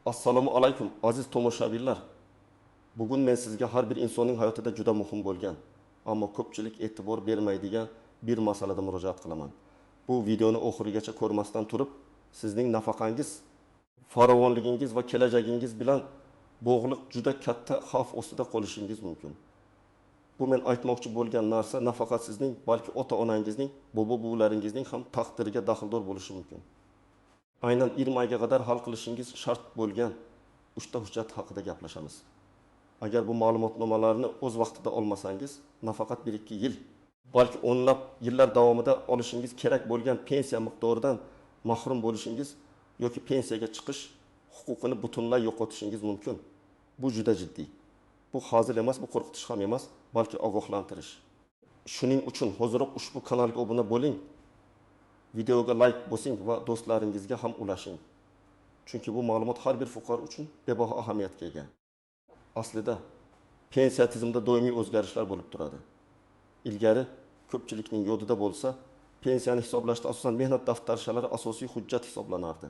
Assalomu alaykum aziz tomoshabinlar. Bugun men sizga har bir insonning hayotida juda muhim bo'lgan, ammo ko'pchilik e'tibor bermaydigan bir masalada murojaat qilaman. Bu videoni oxirigacha ko'rmasdan turib, sizning nafaqangiz, farovonligingiz va kelajagingiz bilan bog'liq juda katta xavf ostida qolishingiz mumkin. Bu men aytmoqchi bo'lgan narsa nafaqat sizning, balki ota-onangizning, bobo-buvlaringizning ham taqdiriga daxldor bo'lishi mumkin. Aynan 20 oyga qadar hal qilishingiz shart bo'lgan 3 ta hujjat haqida gaplashamiz. Agar bu ma'lumotnomalarni o'z vaqtida olmasangiz, nafaqat 1-2 yil, balki o'nlab yillar davomida olishingiz kerak bo'lgan pensiya miqdoridan mahrum bo'lishingiz yoki pensiyaga chiqish huquqini butunlay yo'qotishingiz mumkin. Bu juda jiddiy. Bu hazil emas, bu qo'rqitish ham emas, balki ogohlantirish. Shuning uchun hoziroq ushbu kanalga obuna bo'ling. Videoga like bosing va do'stlaringizga ham ulashing. Chunki bu ma'lumot har bir fuqaro uchun bebaho ahamiyatga ega. Aslida pensiya tizimida doimiy o'zgarishlar bo'lib turadi. Ilgari ko'pchilikning yodida bo'lsa, pensiyani hisoblashda asosan mehnat daftarchalari asosiy hujjat hisoblanardi.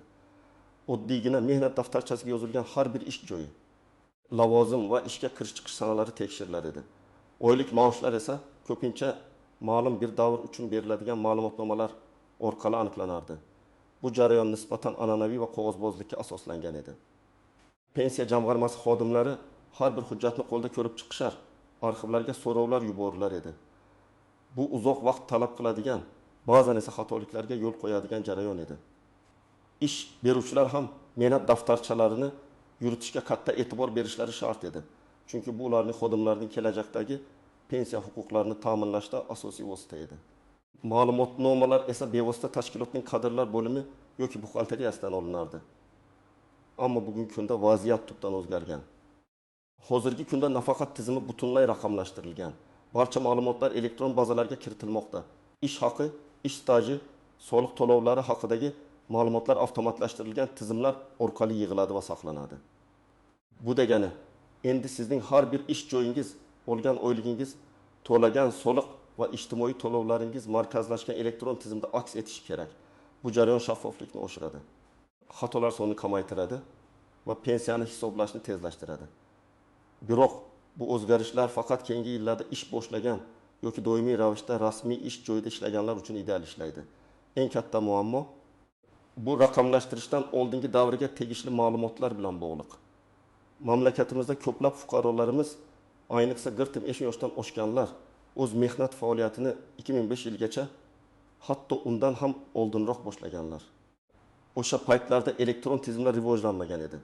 Oddiygina mehnat daftarchasiga yozilgan har bir ish joyi, lavozim va ishga kirish-chiqish sanalari tekshirilar edi. Oylik maoshlar esa ko'pincha ma'lum bir davr uchun beriladigan ma'lumotnomalar orqali aniqlanardi. Bu jarayon nisbatan an'anaviy va qog'ozbozlikka asoslangan edi. Pensiya jamg'armasi xodimlari har bir hujjatni qo'lda ko'rib chiqishar, arxivlarga so'rovlar yuborilar edi. Bu uzoq vaqt talab qiladigan, ba'zan esa xatoliklarga yo'l qo'yadigan jarayon edi. Ish beruvchilar ham mehnat daftarchalarini yuritishga katta e'tibor berishlari shart edi. Chunki bu ularning xodimlarining kelajakdagi pensiya huquqlarini ta'minlashda asosiy vosita edi. Ma'lumotnomalar esa bevosita tashkilotning kadrlar bo'limi yoki buxgalteriyasidan olinardi. Ammo bugungi kunda vaziyat tubdan o'zgargan. Hozirgi kunda nafaqat tizimi butunlay raqamlashtirilgan. Barcha ma'lumotlar elektron bazalarga kiritilmoqda. Ish haqi, ish staji, soliq to'lovlari haqidagi ma'lumotlar avtomatlashtirilgan tizimlar orqali yig'iladi va saqlanadi. Bu degani, endi sizning har bir ish joyingiz, olgan oyligingiz, to'lagan soliq va ijtimoiy to'lovlaringiz markazlashgan elektron tizimda aks etishi kerak. Bu jarayon shaffoflikni oshiradi, xatolar sonini kamaytiradi va pensiyani hisoblashni tezlashtiradi. Biroq bu o'zgarishlar faqat keyingi yillarda ish boshlagan yoki doimiy ravishda rasmiy ish joyida ishlaganlar uchun ideal ishlaydi. Eng katta muammo bu raqamlashtirishdan oldingi davriga tegishli ma'lumotlar bilan bog'liq. Mamlakatimizda ko'plab fuqarolarimiz, ayniqsa 40 yoshdan oshganlar, o'z mehnat faoliyatini 2005 yilgacha, hatto undan ham oldinroq boshlaganlar. O'sha paytlarda elektron tizimlar rivojlanmagan edi.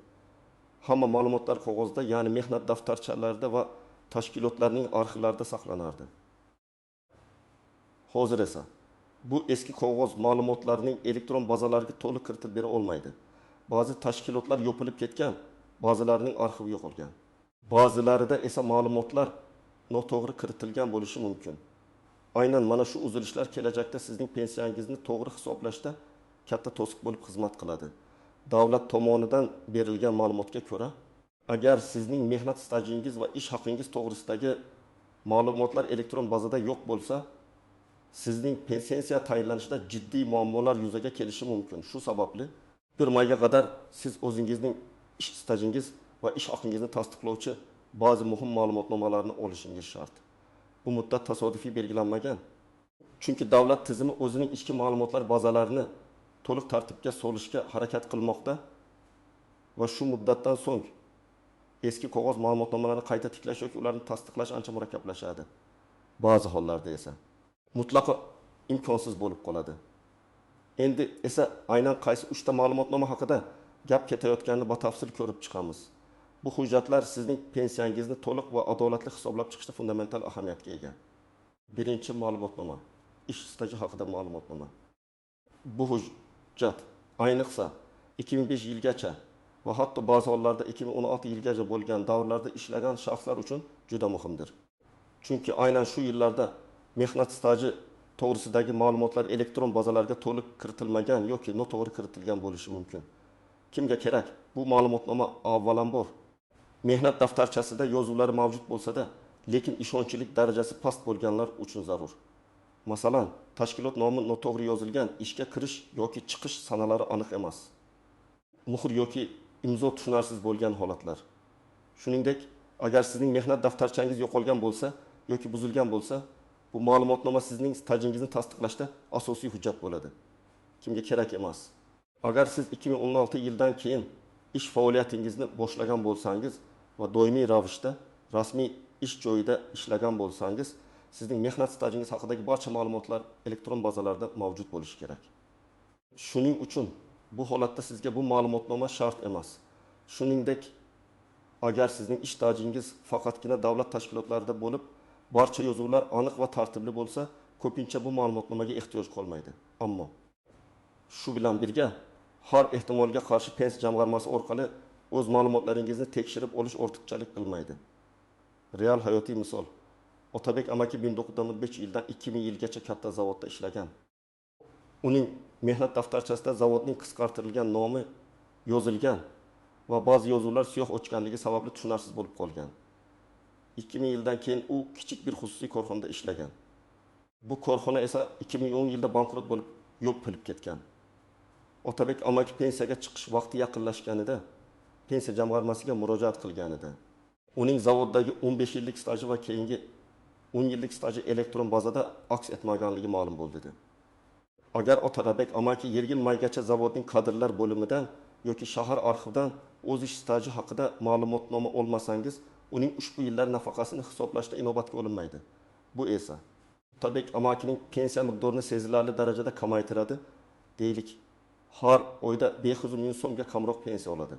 Hamma ma'lumotlar qog'ozda, ya'ni mehnat daftarchalarida va tashkilotlarning arxivlarida saqlanardi. Hozir esa bu eski qog'oz ma'lumotlarning elektron bazalarga to'liq kiritib bera olmaydi. Ba'zi tashkilotlar yopilib ketgan, ba'zilarining arxivi yo'qolgan. Ba'zilarida esa ma'lumotlar noto'g'ri kiritilgan bo'lishi mumkin. Aynan mana shu uzilishlar kelajakda sizning pensiyangizni to'g'ri hisoblashda katta to'siq bo'lib xizmat qiladi. Davlat tomonidan berilgan ma'lumotga ko'ra, agar sizning mehnat stajingiz va ish haqingiz to'g'risidagi ma'lumotlar elektron bazada yo'q bo'lsa, sizning pensiya tayinlanishida jiddiy muammolar yuzaga kelishi mumkin. Shu sababli 1 mayga qadar siz o'zingizning ish stajingiz va ish haqingizni tasdiqlovchi ba'zi muhim ma'lumotnomalarni olishingiz shart. Bu muddat tasodifiy belgilanmagan. Chunki davlat tizimi o'zining ichki ma'lumotlar bazalarini to'liq tartibga solishga harakat qilmoqda va shu muddatdan so'ng eski qog'oz ma'lumotnomalarini qayta tiklash yoki ularni tasdiqlash ancha murakkablashadi. Ba'zi hollarda esa mutlaqo imkonsiz bo'lib qoladi. Endi esa aynan qaysi 3 ta ma'lumotnoma haqida gap ketayotganini batafsil ko'rib chiqamiz. Bu hujjatlar sizning pensiyangizni to'liq va adolatli hisoblab chiqishda fundamental ahamiyatga ega. Birinchi ma'lumotnoma, ish staji haqida ma'lumotnoma. Bu hujjat ayniqsa 2005 yilgacha va hatto ba'zi hollarda 2016 yilgacha bo'lgan davrlarda ishlagan shaxslar uchun juda muhimdir. Chunki aynan shu yillarda mehnat staji to'g'risidagi ma'lumotlar elektron bazalarga to'liq kiritilmagan yoki noto'g'ri kiritilgan bo'lishi mumkin. Kimga kerak? Bu ma'lumotnoma avvalambor mehnat daftarchasida yozuvlari mavjud bo'lsa-da, lekin ishonchlilik darajasi past bo'lganlar uchun zarur. Masalan, tashkilot nomi noto'g'ri yozilgan, ishga kirish yoki chiqish sanalari aniq emas. Muhr yoki imzo tushunarsiz bo'lgan holatlar. Shuningdek, agar sizning mehnat daftarchangiz yo'qolgan bo'lsa yoki buzilgan bo'lsa, bu ma'lumotnoma sizning stajingizni tasdiqlashda asosiy hujjat bo'ladi. Kimga kerak emas. Agar siz 2016 yildan keyin ish faoliyatingizni boshlagan bo'lsangiz va doimiy ravishda rasmiy ish joyida ishlagan bo'lsangiz, sizning mehnat stajingiz haqidagi barcha ma'lumotlar elektron bazalarda mavjud bo'lishi kerak. Shuning uchun bu holatda sizga bu ma'lumotnoma shart emas. Shuningdek, agar sizning ish stajingiz faqatgina davlat tashkilotlarida bo'lib, barcha yozuvlar aniq va tartibli bo'lsa, ko'pincha bu ma'lumotnomaga ehtiyoj qolmaydi. Ammo shu bilan birga har ehtimolga qarshi pensiya jamg'armasi orqali o'z ma'lumotlaringizni tekshirib olish ortiqchalik qilmaydi. Real hayotiy misol. Otabek amaki 1905 yildan 2000 yilgacha katta zavodda ishlagan. Uning mehnat daftarchasida zavodning qisqartirilgan nomi yozilgan va ba'zi yozuvlar siyoh o'chganligi sababli tushunarsiz bo'lib qolgan. 2000 yildan keyin u kichik bir xususiy korxonada ishlagan. Bu korxona esa 2010 yilda bankrot bo'lib yopilib ketgan. Otabek amaki pensiyaga chiqish vaqti yaqinlashganida pensiya jamg'armasiga murojaat qilgan edi. Uning zavoddagi 15 yillik staji va keyingi 10 yillik staji elektron bazada aks etmaganligi ma'lum bo'ldi. Agar Otabek amaki yil maygacha zavodning kadrlar bo'limidan yoki shahar arxividan o'z ish staji haqida ma'lumotnoma olmasangiz, uning ushbu yillar nafaqasini hisoblashda inobatga olinmaydi. Bu esa Otabek amakining pensiya miqdorini sezilarli darajada kamaytiradi. Deylik, har oyda 500 ming so'mga kamroq pensiya oladi.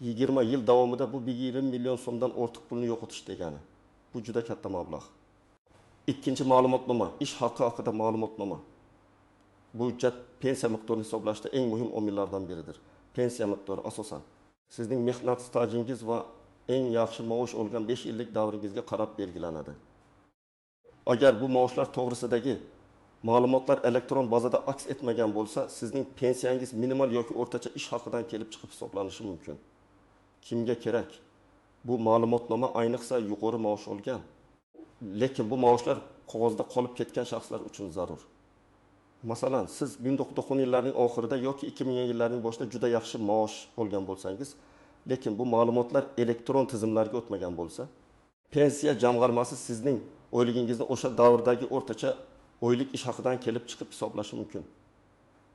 20 yil davomida bu 120 million so'mdan ortiq pulni yo'qotish degani. Bu juda katta mablag'. Ikkinchi ma'lumotnoma, ish haqi haqida ma'lumotnoma. Bu hujjat pensiya miqdorini hisoblashda eng muhim omillardan biridir. Pensiya miqdori asosan sizning mehnat stajingiz va eng yaxshi maosh olgan 5 yillik davringizga qarab belgilanadi. Agar bu maoshlar to'g'risidagi ma'lumotlar elektron bazada aks etmagan bo'lsa, sizning pensiyangiz minimal yoki o'rtacha ish haqidan kelib chiqib hisoblanishi mumkin. Kimga kerak? Bu ma'lumotnoma ayniqsa yuqori maosh olgan, lekin bu maoshlar qog'ozda qolib ketgan shaxslar uchun zarur. Masalan, siz 1990 yillarning oxirida yoki 2000 yillarning boshida juda yaxshi maosh olgan bo'lsangiz, lekin bu ma'lumotlar elektron tizimlarga o'tmagan bo'lsa, pensiya jamg'armasi sizning oyligingizni o'sha davrdagi o'rtacha oylik ish haqidan kelib chiqib hisoblashi mumkin.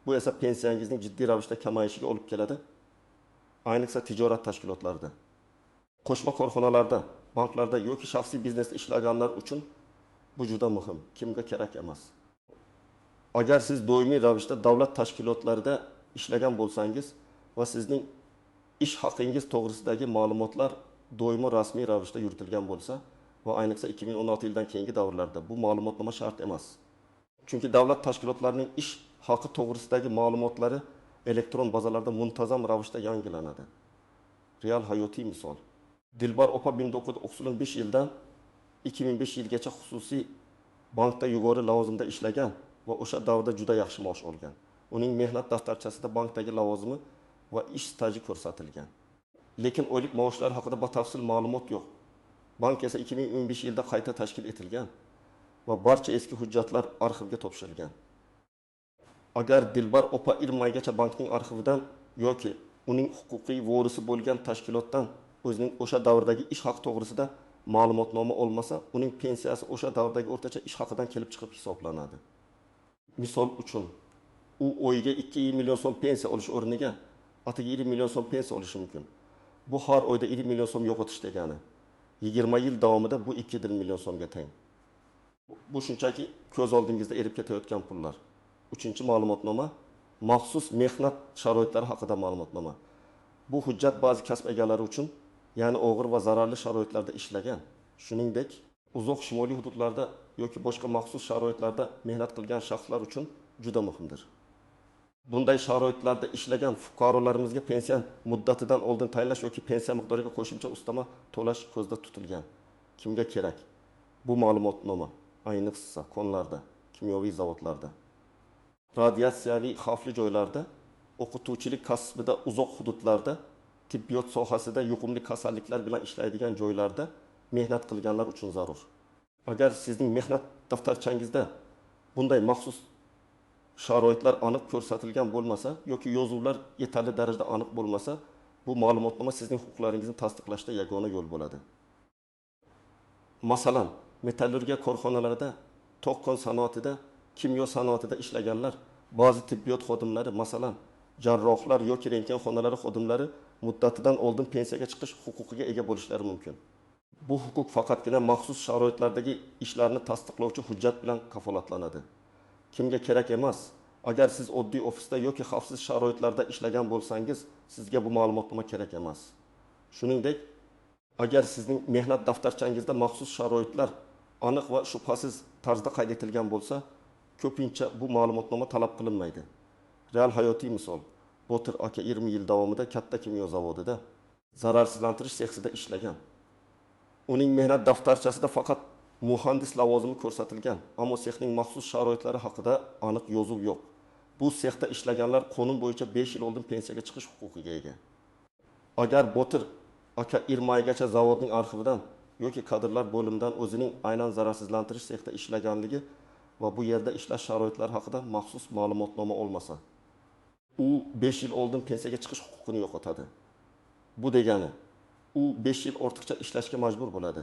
Bu esa pensiyangizning jiddiy ravishda kamayishiga olib keladi. Ayniqsa tijorat tashkilotlarida, qo'shma korxonalarda, banklarda yoki shaxsiy biznesda ishlaganlar uchun bu juda muhim, kimga kerak emas. Agar siz doimiy ravishda davlat tashkilotlarida ishlagan bo'lsangiz va sizning ish haqingiz to'g'risidagi ma'lumotlar doimo rasmiy ravishda yuritilgan bo'lsa va ayniqsa 2016 yildan keyingi davrlarda bu ma'lumotnoma shart emas. Chunki davlat tashkilotlarining ish haqi to'g'risidagi ma'lumotlari elektron bazalarda muntazam ravishda yangilanadi. Real hayotiy misol. Dilbar opa 1995 yildan 2005 yilgacha xususiy bankda yuqori lavozimda ishlagan va o'sha davrda juda yaxshi maosh olgan. Uning mehnat daftarchasida bankdagi lavozimi va ish staji ko'rsatilgan. Lekin oylik maoshlari haqida batafsil ma'lumot yo'q. Bank esa 2015 yilda qayta tashkil etilgan va barcha eski hujjatlar arxivga topshirilgan. Agar Dilbar opa ilmaygacha bankning arxividan yoki uning huquqiy vorisi bo'lgan tashkilotdan o'zining o'sha davrdagi ish haqi to'g'risida ma'lumotnoma olmasa, uning pensiyasi o'sha davrdagi o'rtacha ish haqidan kelib chiqib hisoblanadi. Misol uchun, u oyiga 2 million so'm pensiya olish o'rniga atiga 20 million so'm pensiya olishi mumkin. Bu har oyda 20 million so'm yo'qotish degani. 20 yil davomida bu 2 million so'mga teng. Bu shunchaki ko'z oldingizda erib ketayotgan pullar. Uchinchi ma'lumotnoma, maxsus mehnat sharoitlari haqida ma'lumotnoma. Bu hujjat ba'zi kasb egalari uchun, ya'ni og'ir va zararli sharoitlarda ishlagan, shuningdek, uzoq shimoliy hududlarda yoki boshqa maxsus sharoitlarda mehnat qilgan shaxslar uchun juda muhimdir. Bunday sharoitlarda ishlagan fuqarolarimizga pensiya muddatidan oldin tayinlash yoki pensiya miqdoriga qo'shimcha ustama to'lash ko'zda tutilgan. Kimga kerak? Bu ma'lumotnoma ayniqsa konlarda, kimyoviy zavodlarda, radiatsiyaviy xavfli joylarda, o'qituvchilik kasbida uzoq hududlarda, tibbiyot sohasida yuqumli kasalliklar bilan ishlaydigan joylarda mehnat qilganlar uchun zarur. Agar sizning mehnat daftarchangizda bunday maxsus sharoitlar aniq ko'rsatilgan bo'lmasa yoki yozuvlar yetarli darajada aniq bo'lmasa, Bu ma'lumotnoma sizning huquqlaringizni tasdiqlashda yagona yo'l bo'ladi. Masalan, metallurgiya korxonalarida, to'q-kon sanoatida, kimyo sanoatida ishlaganlar, ba'zi tibbiyot xodimlari, masalan, jarrohlar yoki rentgen xonalari xodimlari muddatidan oldin pensiyaga chiqish huquqiga ega bo'lishlari mumkin. Bu huquq faqatgina maxsus sharoitlardagi ishlarni tasdiqlovchi hujjat bilan kafolatlanadi. Kimga kerak emas? Agar siz oddiy ofisda yoki xavfsiz sharoitlarda ishlagan bo'lsangiz, sizga bu ma'lumotnoma kerak emas. Shuningdek, agar sizning mehnat daftarchangizda maxsus sharoitlar aniq va shubhasiz tarzda qayd etilgan bo'lsa, ko'pincha bu ma'lumotnoma talab qilinmaydi. Real hayotiy misol. Botir aka 20 yil davomida katta kimyo zavodida zararsizlantirish sexida ishlagan. Uning mehnat daftarchasida faqat muhandis lavozimi ko'rsatilgan, ammo sexning maxsus sharoitlari haqida aniq yozuv yo'q. Bu sexda ishlaganlar qonun bo'yicha 5 yil oldin pensiyaga chiqish huquqiga ega. Agar Botir aka 20 oygacha zavodning arxividan yoki kadrlar bo'limidan o'zining aynan zararsizlantirish sexda ishlaganligi va bu yerda ishlash sharoitlari haqida maxsus ma'lumotnoma olmasa, u 5 yil oldin pensiyaga chiqish huquqini yo'qotadi. Bu degani, u 5 yil ortiqcha ishlashga majbur bo'ladi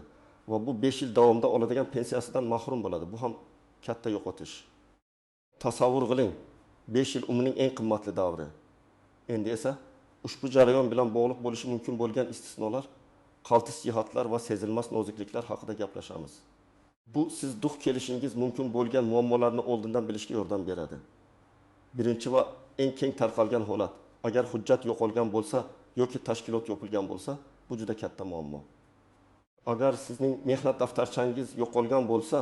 va bu 5 yil davomida oladigan pensiyasidan mahrum bo'ladi. Bu ham katta yo'qotish. Tasavvur qiling, 5 yil umrining eng qimmatli davri. Endi esa ushbu jarayon bilan bog'liq bo'lishi mumkin bo'lgan istisnolar, qaltis jihatlar va sezilmas nozikliklar haqida gaplashamiz. Bu siz duch kelishingiz mumkin bo'lgan muammolarni oldindan bilishga yordam beradi. Birinchi va eng keng tarqalgan holat, agar hujjat yo'qolgan bo'lsa yoki tashkilot yopilgan bo'lsa, bu juda katta muammo. Agar sizning mehnat daftarchangiz yo'qolgan bo'lsa,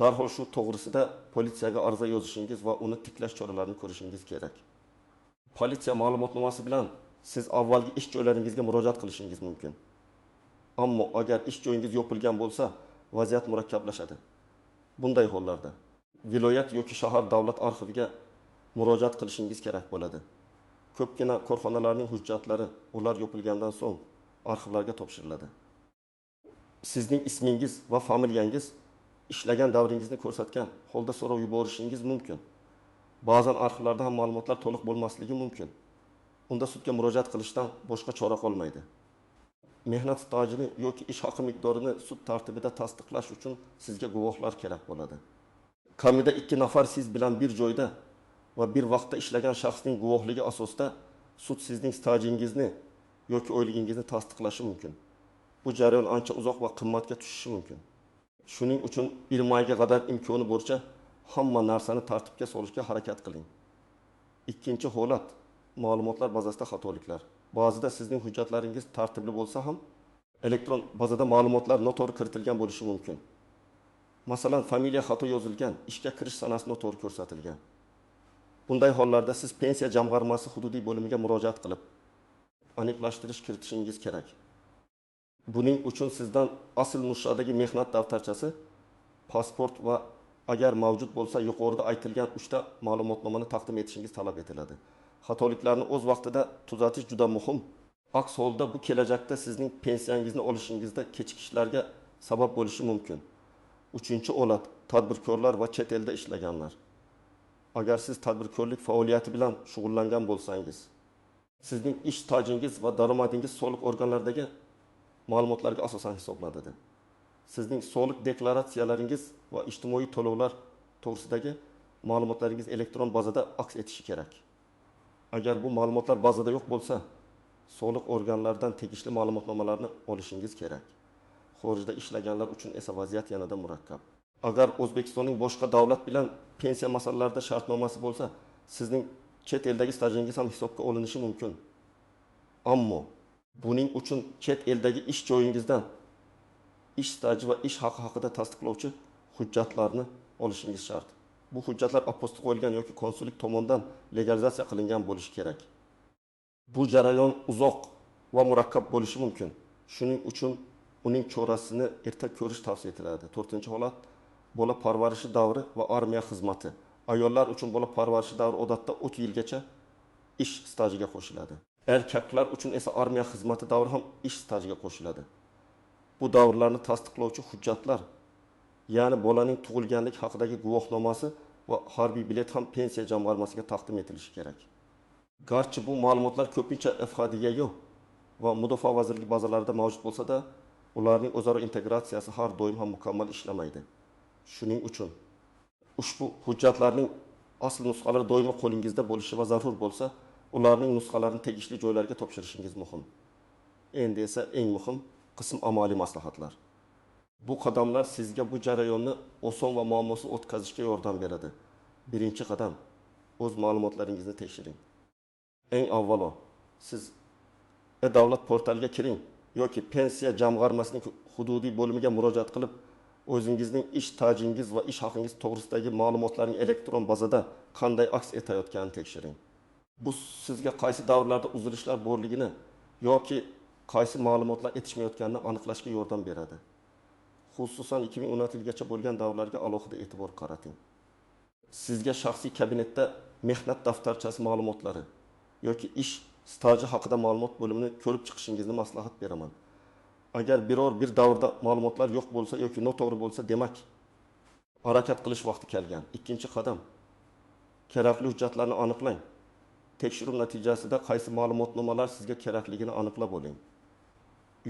darhol shu to'g'risida politsiyaga ariza yozishingiz va uni tiklash choralarini ko'rishingiz kerak. Politsiya ma'lumotnomasi bilan siz avvalgi ish joylaringizga murojaat qilishingiz mumkin. Ammo agar ish joyingiz yopilgan bo'lsa, vaziyat murakkablashadi. Bunday hollarda viloyat yoki shahar davlat arxiviga murojaat qilishingiz kerak bo'ladi. Ko'pgina korxonalarning hujjatlari ular yopilgandan so'ng arxivlarga topshiriladi. Sizning ismingiz va familiyangiz ishlagan davringizni ko'rsatgan holda so'rov yuborishingiz mumkin. Ba'zan arxivlarda ham ma'lumotlar to'liq bo'lmasligi mumkin. Unda sudga murojaat qilishdan boshqa chora qolmaydi. Mehnat stajini yoki ish haqi miqdorini sud tartibida tasdiqlash uchun sizga guvohlar kerak bo'ladi. Kamida 2 nafar siz bilan bir joyda va bir vaqtda ishlagan shaxsning guvohligi asosida sud sizning stajingizni yoki oyligingizni tasdiqlashi mumkin. Bu jarayon ancha uzoq va qimmatga tushishi mumkin. Shuning uchun 1 mayga qadar imkoni boricha hamma narsani tartibga solishga harakat qiling. Ikkinchi holat, ma'lumotlar bazasida xatoliklar. Ba'zida sizning hujjatlaringiz tartibli bo'lsa ham, elektron bazada ma'lumotlar noto'g'ri kiritilgan bo'lishi mumkin. Masalan, familiya xato yozilgan, ishga kirish sanasi noto'g'ri ko'rsatilgan. Bunday hollarda siz pensiya jamg'armasi hududiy bo'limiga murojaat qilib, aniqlashtirish kiritishingiz kerak. Buning uchun sizdan asl nusxadagi mehnat daftarchasi, pasport va agar mavjud bo'lsa yuqorida aytilgan 3 ta ma'lumotnomani taqdim etishingiz talab etiladi. Xatoliklarni o'z vaqtida tuzatish juda muhim. Aks holda bu kelajakda sizning pensiyangizni olishingizda kechikishlarga sabab bo'lishi mumkin. Uchinchi holat, tadbirkorlar va chet elda ishlaganlar. Agar siz tadbirkorlik faoliyati bilan shug'ullangan bo'lsangiz, sizning ish stajingiz va daromadingiz soliq organlaridagi ma'lumotlarga asosan hisoblanadi. Sizning soliq deklaratsiyalaringiz va ijtimoiy to'lovlar to'g'risidagi ma'lumotlaringiz elektron bazada aks etishi kerak. Agar bu ma'lumotlar bazada yo'q bo'lsa, soliq organlaridan tegishli ma'lumotnomalarni olishingiz kerak. Xorijda ishlaganlar uchun esa vaziyat yanada murakkab. Agar O'zbekistonning boshqa davlat bilan pensiya masalalarida shartnomasi bo'lsa, sizning chet eldagi stajingiz ham hisobga olinishi mumkin. Ammo buning uchun chet eldagi ish joyingizdan ish staji va ish haqi haqida tasdiqlovchi hujjatlarni olishingiz shart. Bu hujjatlar apostiq qo'yilgan yoki konsullik tomonidan legalizatsiya qilingan bo'lishi kerak. Bu jarayon uzoq va murakkab bo'lishi mumkin. Shuning uchun uning chorasini erta ko'rish tavsiya etiladi. 4-holat, bola parvarishi davri va armiya xizmati. Ayollar uchun bola parvarishi davri odatda 30 yilgacha ish stajiga qo'shiladi. Erkaklar uchun esa armiya xizmati davri ham ish stajiga qo'shiladi. Bu davrlarni tasdiqlovchi hujjatlar, ya'ni bolaning tug'ilganlik haqidagi guvohnomasi va harbiy bilet ham pensiya jamg'armasiga taqdim etilishi kerak. Garchi bu ma'lumotlar ko'pincha FHDga yo'q, va Mudofaa vazirligi bazalarida mavjud bo'lsa-da, ularning o'zaro integratsiyasi har doim ham mukammal ishlamaydi. Shuning uchun ushbu hujjatlarning asl nusxalari doimo qo'lingizda bo'lishi va zarur bo'lsa, ularning nusxalarini tegishli joylarga topshirishingiz muhim. Endi esa eng muhim qism amaliy maslahatlar. Bu qadamlar sizga bu jarayonni oson va muammosiz o'tkazishga yordam beradi. Birinchi qadam, o'z ma'lumotlaringizni tekshiring. Eng avvalo, siz davlat portaliga kiring yoki pensiya jamg'armasining hududiy bo'limiga murojaat qilib, o'zingizning ish stajingiz va ish haqingiz to'g'risidagi ma'lumotlarning elektron bazada qanday aks etayotganini tekshiring. Bu sizga qaysi davrlarda uzilishlar borligini yoki qaysi ma'lumotlar yetishmayotganini aniqlashga yordam beradi. Xususan 2016 yilgacha bo'lgan davrlarga alohida e'tibor qarating. Sizga shaxsiy kabinetda mehnat daftarchasi ma'lumotlari yoki ish staji haqida ma'lumot bo'limini ko'rib chiqishingizni maslahat beraman. Agar biror bir davrda ma'lumotlar yo'q bo'lsa yoki noto'g'ri bo'lsa, demak harakat qilish vaqti kelgan. Ikkinchi qadam, kerakli hujjatlarni aniqlang. Tekshiruv natijasida qaysi ma'lumotnomalar sizga kerakligini aniqlab oling.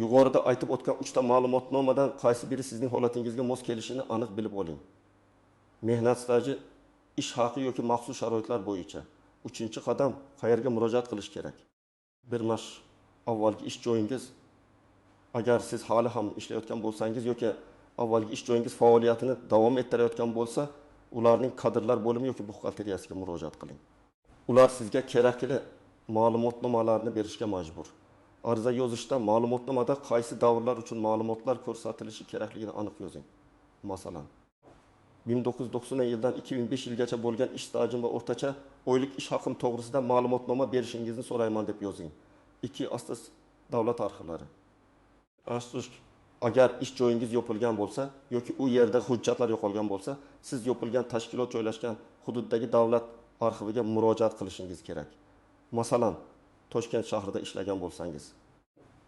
Yuqorida aytib o'tgan 3 ta ma'lumotnomadan qaysi biri sizning holatingizga mos kelishini aniq bilib oling. Mehnat staji, ish haqi yoki maxsus sharoitlar bo'yicha. Uchinchi qadam, qayerga murojaat qilish kerak? Bir mash avvalgi ish joyingiz, agar siz hali ham ishlayotgan bo'lsangiz yoki avvalgi ish joyingiz faoliyatini davom ettirayotgan bo'lsa, ularning kadrlar bo'limi yoki buxgalteriyasiga murojaat qiling. Ular sizga kerakli ma'lumotnomalarni berishga majbur. Ariza yozishda ma'lumotnomada qaysi davrlar uchun ma'lumotlar ko'rsatilishi kerakligini aniq yozing. Masalan, 1990 yildan 2005 yilgacha bo'lgan ish stajim va o'rtacha oylik ish haqim to'g'risida ma'lumotnoma berishingizni so'rayman deb yozing. 2 astos davlat arxivlari. Agar ish joyingiz yopilgan bo'lsa yoki u yerda hujjatlar yo'qolgan bo'lsa, siz yopilgan tashkilot joylashgan hududdagi davlat arxiviga murojaat qilishingiz kerak. Masalan, Toshkent shahrida ishlagan bo'lsangiz,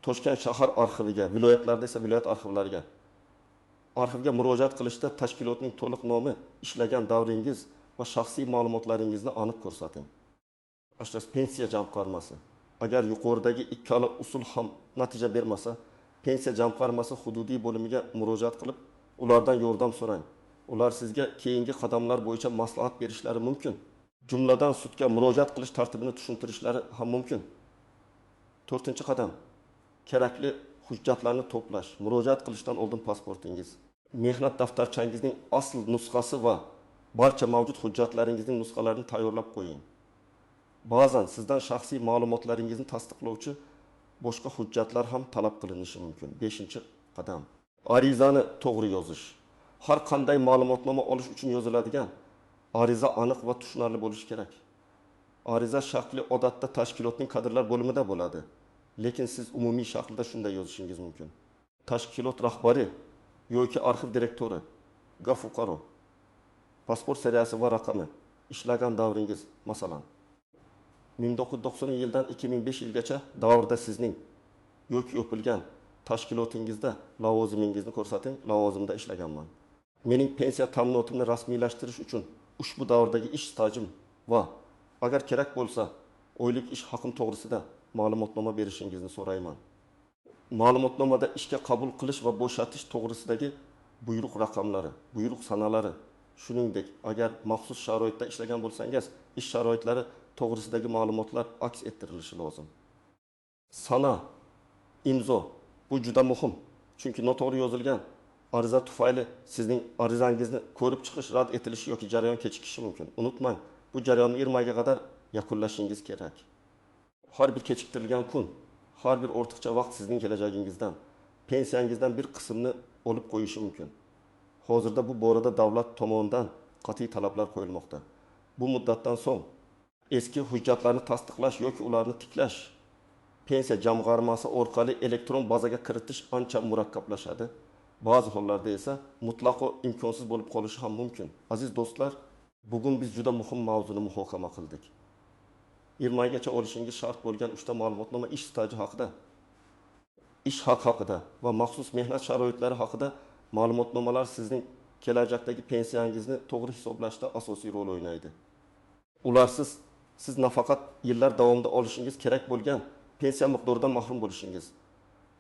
Toshkent shahar arxiviga, viloyatlarda esa viloyat arxivlariga. Arxivga murojaat qilishda tashkilotning to'liq nomi, ishlagan davringiz va shaxsiy ma'lumotlaringizni aniq ko'rsating. Pensiya jamg'armasi. Agar yuqoridagi ikkala usul ham natija bermasa, pensiya jamg'armasi hududiy bo'limiga murojaat qilib, ulardan yordam so'rang. Ular sizga keyingi qadamlar bo'yicha maslahat berishlari mumkin. Jumladan sudga murojaat qilish tartibini tushuntirishlari ham mumkin. 4-qadam, kerakli hujjatlarni to'plash. Murojaat qilishdan oldin pasportingiz, mehnat daftarchangizning asl nusxasi va barcha mavjud hujjatlaringizning nusxalarini tayyorlab qo'ying. Ba'zan sizdan shaxsiy ma'lumotlaringizni tasdiqlovchi boshqa hujjatlar ham talab qilinishi mumkin. 5-qadam, arizani to'g'ri yozish. Har qanday ma'lumotnoma olish uchun yoziladigan ariza aniq va tushunarli bo'lishi kerak. Ariza shakli odatda tashkilotning kadrlar bo'limida bo'ladi, lekin siz umumiy shaklda shunday yozishingiz mumkin. Tashkilot rahbari yoki arxiv direktori, fuqaro, pasport seriyasi va raqami, ishlagan davringiz, masalan 1990 yildan 2005 yilgacha davrda sizning yoki o'pilgan tashkilotingizda lavozimingizni ko'rsating. Lavozimda ishlaganman. Mening pensiya ta'minotimni rasmiylashtirish uchun ushbu davrdagi ish stajim va agar kerak bo'lsa, oylik ish haqim to'g'risida ma'lumotnoma berishingizni so'rayman. Ma'lumotnomada ishga qabul qilish va bo'shatish to'g'risidagi buyruq raqamlari, buyruq sanalari, shuningdek, agar maxsus sharoitda ishlagan bo'lsangiz, ish sharoitlari to'g'risidagi ma'lumotlar aks ettirilishi lozim. Sana, imzo, bu juda muhim. Chunki noto'g'ri yozilgan ariza tufayli sizning arizangizni ko'rib chiqish, rad etilishi yoki jarayon kechikishi mumkin. Unutmang, bu jarayonni 20 oyga qadar yakunlashingiz kerak. Har bir kechiktirilgan kun, har bir ortiqcha vaqt sizning kelajagingizdan, pensiyangizdan bir qismini olib qo'yishi mumkin. Hozirda bu borada davlat tomonidan qat'iy talablar qo'yilmoqda. Bu muddatdan so'ng eski hujjatlarni tasdiqlash yoki ularni tiklash pensiya jamg'armasi orqali elektron bazaga kiritish ancha murakkablashadi. Ba'zi hollarda esa mutlaqo imkonsiz bo'lib qolishi ham mumkin. Aziz do'stlar, bugun biz juda muhim mavzuni muhokama qildik. 20 oygacha olishingiz shart bo'lgan 3 ta ma'lumotnoma ish staji haqida, ish haq haqida va maxsus mehnat sharoitlari haqida ma'lumotnomalar sizning kelajakdagi pensiyangizni to'g'ri hisoblashda asosiy rol o'ynaydi. Ularsiz siz nafaqat yillar davomida olishingiz kerak bo'lgan pensiya miqdoridan mahrum bo'lishingiz,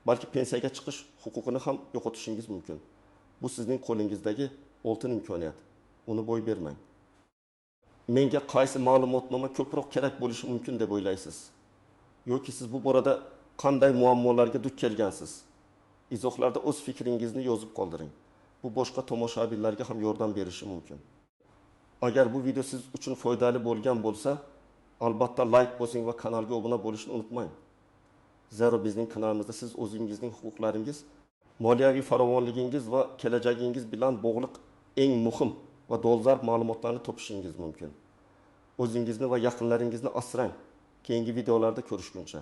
balki pensiyaga chiqish huquqini ham yo'qotishingiz mumkin. Bu sizning qo'lingizdagi oltin imkoniyat. Uni boy bermang. Menga qaysi ma'lumotnoma ko'proq kerak bo'lishi mumkin deb o'ylaysiz? Yoki siz bu borada qanday muammolarga duch kelgansiz? Izohlarda o'z fikringizni yozib qoldiring. Bu boshqa tomoshabinlarga ham yordam berishi mumkin. Agar bu video siz uchun foydali bo'lgan bo'lsa, albatta like bosing va kanalga obuna bo'lishni unutmang. Zero bizning kanalimizda siz o'zingizning huquqlaringiz, moliyaviy farovonligingiz va kelajagingiz bilan bog'liq eng muhim va dolzarb ma'lumotlarni topishingiz mumkin. O'zingizni va yaqinlaringizni asrang. Keyingi videolarda ko'rishguncha.